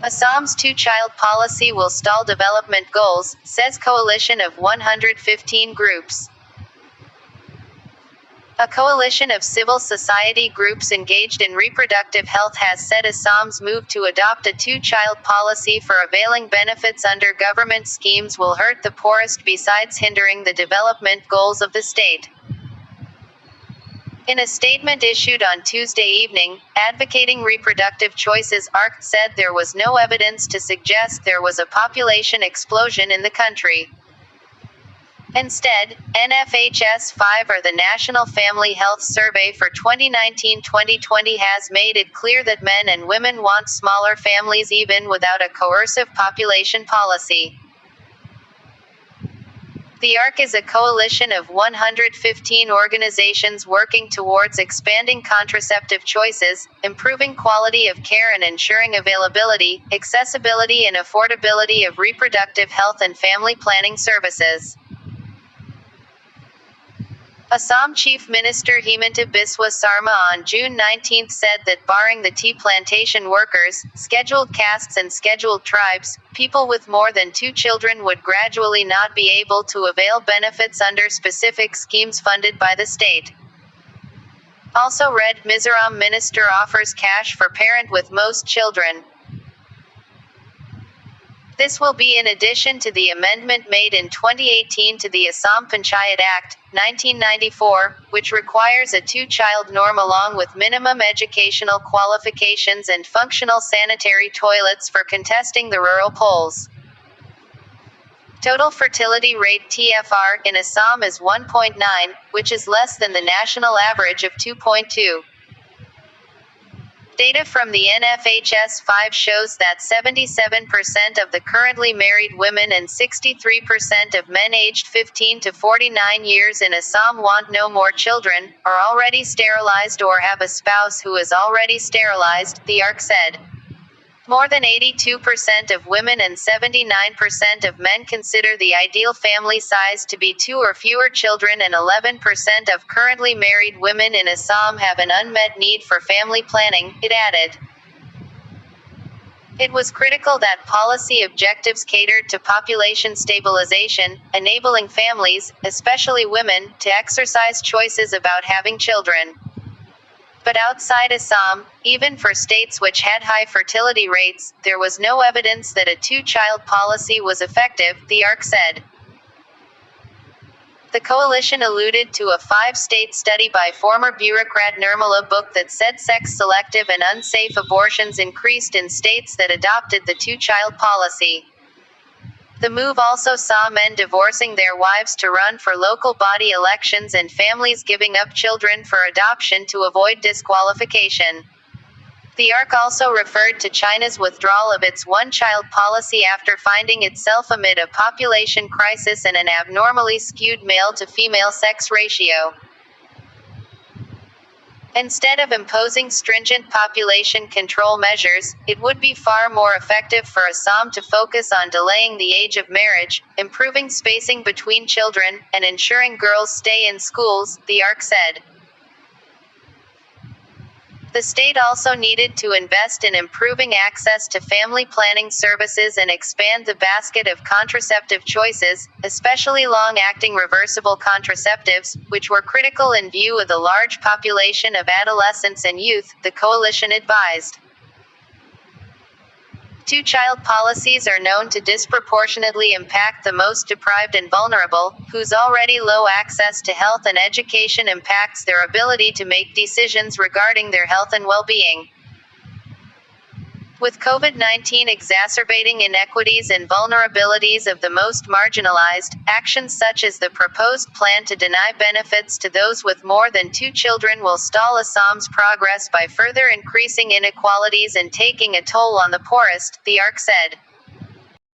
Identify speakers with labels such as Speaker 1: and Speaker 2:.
Speaker 1: Assam's two-child policy will stall development goals, says coalition of 115 groups. A coalition of civil society groups engaged in reproductive health has said Assam's move to adopt a two-child policy for availing benefits under government schemes will hurt the poorest besides hindering the development goals of the state. In a statement issued on Tuesday evening, Advocating Reproductive Choices ARC said there was no evidence to suggest there was a population explosion in the country. Instead, NFHS 5 or the National Family Health Survey for 2019-2020 has made it clear that men and women want smaller families even without a coercive population policy. The ARC is a coalition of 115 organizations working towards expanding contraceptive choices, improving quality of care and ensuring availability, accessibility and affordability of reproductive health and family planning services. Assam Chief Minister Himanta Biswa Sarma on June 19 said that barring the tea plantation workers, scheduled castes and scheduled tribes, people with more than 2 children would gradually not be able to avail benefits under specific schemes funded by the state. Also read, Mizoram Minister offers cash for parent with most children. This will be in addition to the amendment made in 2018 to the Assam Panchayat Act, 1994, which requires a two-child norm along with minimum educational qualifications and functional sanitary toilets for contesting the rural polls. Total fertility rate (TFR) in Assam is 1.9, which is less than the national average of 2.2. Data from the NFHS 5 shows that 77% of the currently married women and 63% of men aged 15 to 49 years in Assam want no more children, are already sterilized or have a spouse who is already sterilized, the ARC said. More than 82% of women and 79% of men consider the ideal family size to be 2 or fewer children, and 11% of currently married women in Assam have an unmet need for family planning, it added. It was critical that policy objectives catered to population stabilization, enabling families, especially women, to exercise choices about having children. But outside Assam, even for states which had high fertility rates, there was no evidence that a two-child policy was effective, the ARC said. The coalition alluded to a 5-state study by former bureaucrat Nirmala Book that said sex-selective and unsafe abortions increased in states that adopted the two-child policy. The move also saw men divorcing their wives to run for local body elections and families giving up children for adoption to avoid disqualification. The ARC also referred to China's withdrawal of its one-child policy after finding itself amid a population crisis and an abnormally skewed male-to-female sex ratio. Instead of imposing stringent population control measures, it would be far more effective for Assam to focus on delaying the age of marriage, improving spacing between children, and ensuring girls stay in schools, the ARC said. The state also needed to invest in improving access to family planning services and expand the basket of contraceptive choices, especially long-acting reversible contraceptives, which were critical in view of the large population of adolescents and youth, the coalition advised. Two-child policies are known to disproportionately impact the most deprived and vulnerable, whose already low access to health and education impacts their ability to make decisions regarding their health and well-being. With COVID-19 exacerbating inequities and vulnerabilities of the most marginalized, actions such as the proposed plan to deny benefits to those with more than 2 children will stall Assam's progress by further increasing inequalities and taking a toll on the poorest, the ARC said.